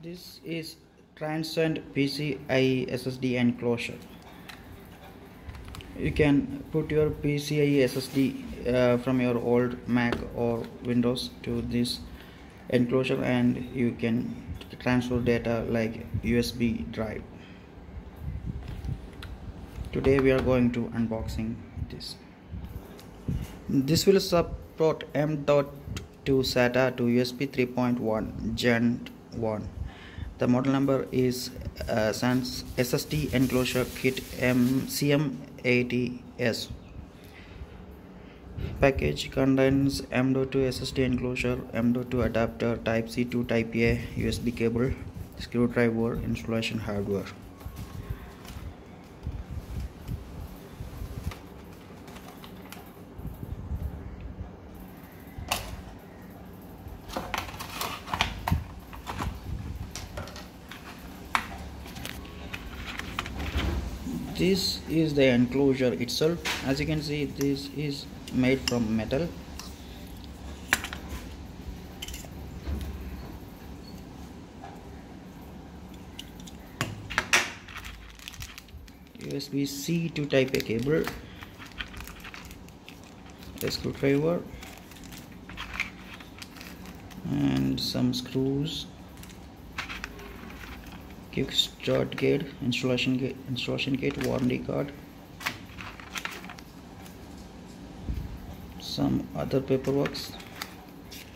This is Transcend PCIe SSD enclosure. You can put your PCIe SSD from your old Mac or Windows to this enclosure, and you can transfer data like USB drive. Today we are going to unboxing this. This will support M.2 SATA to USB 3.1 Gen 1. The model number is SSD Enclosure Kit CM80S. Package contains M.2 SSD enclosure, M.2 adapter, Type C to Type A, USB cable, screwdriver, installation hardware. This is the enclosure itself. As you can see, this is made from metal. USB-C to Type A cable, a screwdriver, and some screws, quick start guide, installation kit, warranty card, some other paperwork,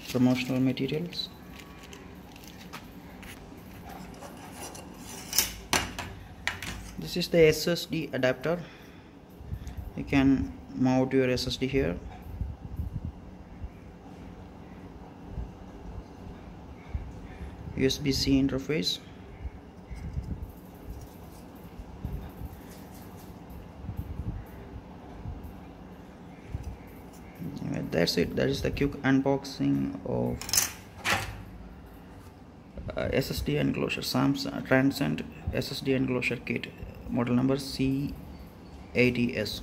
promotional materials. This is the SSD adapter. You can mount your SSD here. USB-C interface. That's it. That is the quick unboxing of SSD enclosure, Transcend SSD enclosure kit, model number C80S.